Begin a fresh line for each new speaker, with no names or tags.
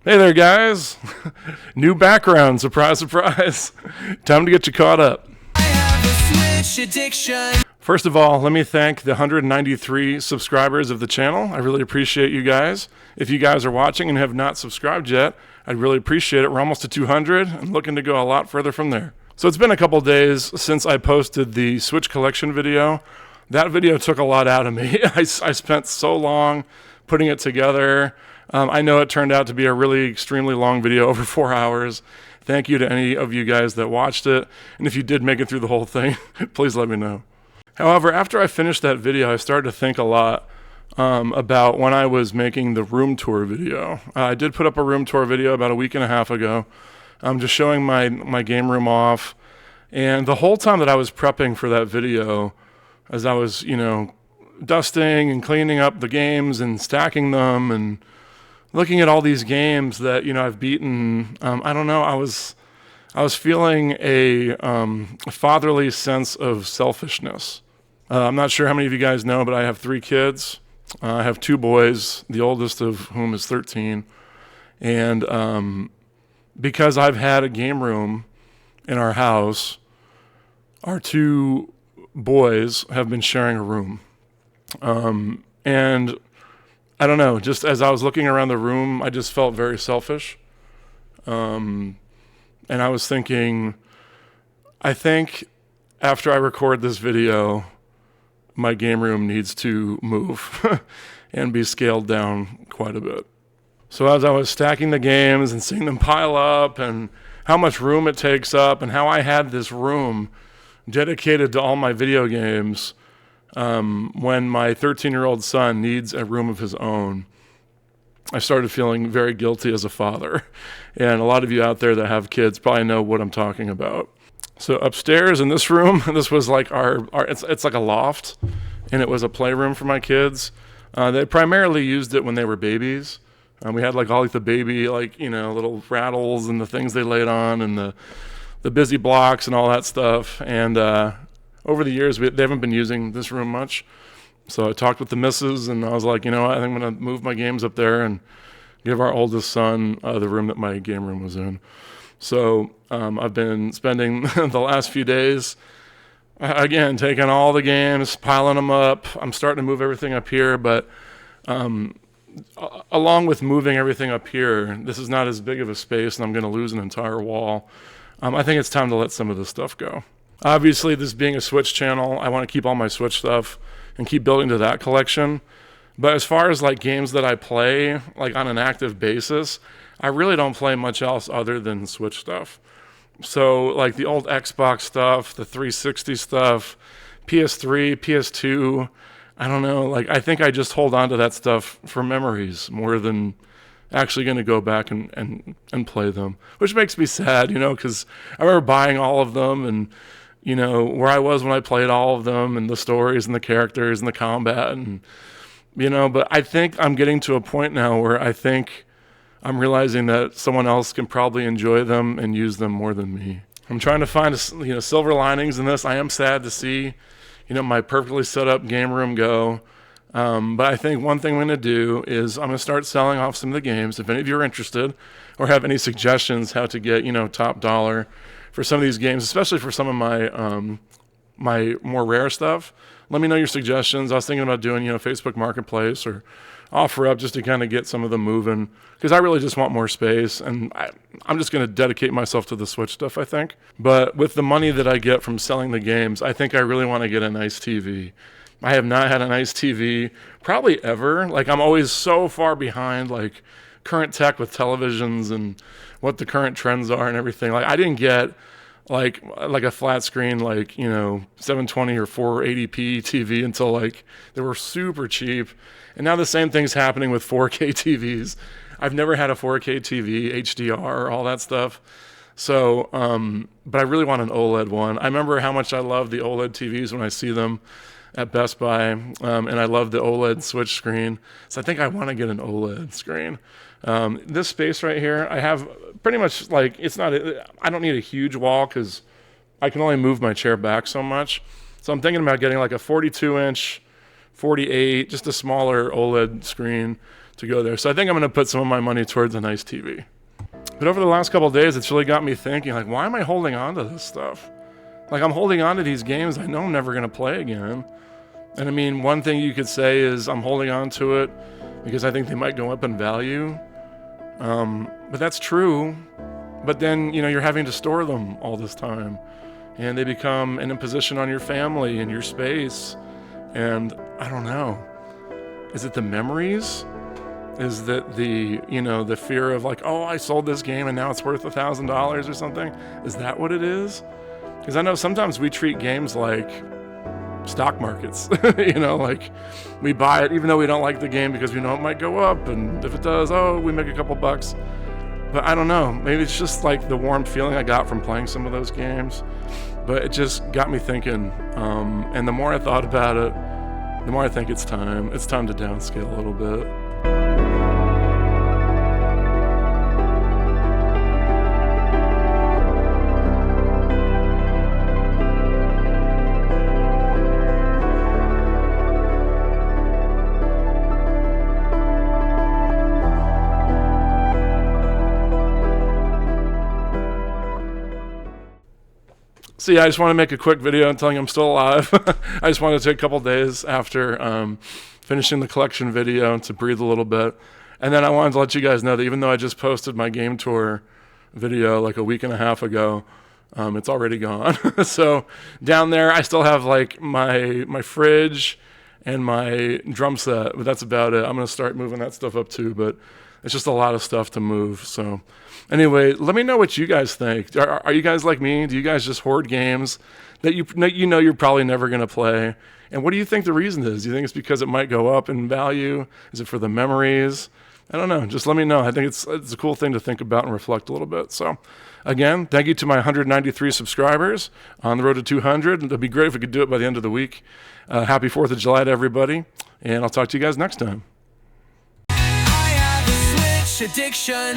Hey there, guys. New background, surprise, surprise. Time to get you caught up.
I have a switch addiction.
First of all, let me thank the 193 subscribers of the channel. I really appreciate you guys. If you guys are watching and have not subscribed yet, I'd really appreciate it. We're almost to 200 and looking to go a lot further from there. So it's been a couple days since I posted the Switch collection video. That video took a lot out of me. I spent so long putting it together. I know it turned out to be a really extremely long video, over 4 hours. Thank you to any of you guys that watched it. And if you did make it through the whole thing, please let me know. However, after I finished that video, I started to think a lot about when I was making the room tour video. I did put up a room tour video about a week and a half ago, just showing my game room off. And the whole time that I was prepping for that video, as I was, dusting and cleaning up the games and stacking them and looking at all these games that, I've beaten, I don't know, I was feeling a fatherly sense of selfishness. I'm not sure how many of you guys know, but I have 3 kids. I have 2 boys, the oldest of whom is 13. And because I've had a game room in our house, our 2 boys have been sharing a room. And I don't know, just as I was looking around the room, I just felt very selfish. And I was thinking, I think after I record this video, my game room needs to move and be scaled down quite a bit. So as I was stacking the games and seeing them pile up and how much room it takes up and how I had this room dedicated to all my video games, when my 13-year-old son needs a room of his own, I started feeling very guilty as a father. And a lot of you out there that have kids probably know what I'm talking about. So upstairs in this room, this was like it's like a loft, and it was a playroom for my kids. They primarily used it when they were babies. We had like all like the baby, little rattles and the things they laid on and the busy blocks and all that stuff. And over the years, they haven't been using this room much. So I talked with the missus, and I was like, I think I'm going to move my games up there and give our oldest son the room that my game room was in. So I've been spending the last few days, again, taking all the games, piling them up. I'm starting to move everything up here, but along with moving everything up here, this is not as big of a space, and I'm going to lose an entire wall. I think it's time to let some of this stuff go. Obviously, this being a Switch channel, I want to keep all my Switch stuff and keep building to that collection. But as far as like games that I play like on an active basis, I really don't play much else other than Switch stuff. So like the old Xbox stuff, the 360 stuff, PS3, PS2, I don't know, I think I just hold on to that stuff for memories more than actually going to go back and play them, which makes me sad, because I remember buying all of them and, where I was when I played all of them and the stories and the characters and the combat and, but I think I'm getting to a point now where I think I'm realizing that someone else can probably enjoy them and use them more than me. I'm trying to find, silver linings in this. I am sad to see, my perfectly set up game room go. But I think one thing I'm going to do is I'm going to start selling off some of the games. If any of you are interested or have any suggestions how to get, top dollar for some of these games, especially for some of my my more rare stuff, let me know your suggestions. I was thinking about doing, Facebook Marketplace or OfferUp just to kind of get some of them moving, because I really just want more space, and I'm just going to dedicate myself to the Switch stuff, I think. But with the money that I get from selling the games, I think I really want to get a nice TV. I have not had a nice TV probably ever. I'm always so far behind current tech with televisions and what the current trends are and everything. I didn't get like a flat screen 720 or 480p TV until they were super cheap. And now the same thing's happening with 4K TVs. I've never had a 4K TV, HDR, all that stuff. So, but I really want an OLED one. I remember how much I love the OLED TVs when I see them at Best Buy, and I love the OLED Switch screen. So I think I want to get an OLED screen. This space right here, I have pretty much I don't need a huge wall because I can only move my chair back so much. So I'm thinking about getting a 42-inch, 48, just a smaller OLED screen to go there. So I think I'm going to put some of my money towards a nice TV. But over the last couple of days, it's really got me thinking, like, why am I holding on to this stuff? Like, I'm holding on to these games I know I'm never going to play again. And I mean, one thing you could say is I'm holding on to it because I think they might go up in value. But that's true. But then, you're having to store them all this time. And they become an imposition on your family and your space. And I don't know. Is it the memories? Is that the fear of like, oh, I sold this game and now it's worth $1,000 or something? Is that what it is? Because I know sometimes we treat games like stock markets, like we buy it even though we don't like the game because we know it might go up. And if it does, we make a couple bucks. But I don't know, maybe it's just like the warm feeling I got from playing some of those games. But it just got me thinking. And the more I thought about it, the more I think it's time to downscale a little bit. So yeah, I just want to make a quick video and telling you I'm still alive. I just wanted to take a couple days after finishing the collection video to breathe a little bit. And then I wanted to let you guys know that even though I just posted my game tour video like a week and a half ago, it's already gone. So down there, I still have like my fridge and my drum set, but that's about it. I'm going to start moving that stuff up too, but it's just a lot of stuff to move. So anyway, let me know what you guys think. Are you guys like me? Do you guys just hoard games that you're probably never going to play? And what do you think the reason is? Do you think it's because it might go up in value? Is it for the memories? I don't know. Just let me know. I think it's a cool thing to think about and reflect a little bit. So again, thank you to my 193 subscribers on the road to 200. It'd be great if we could do it by the end of the week. Happy 4th of July to everybody. And I'll talk to you guys next time.
I have a switch addiction.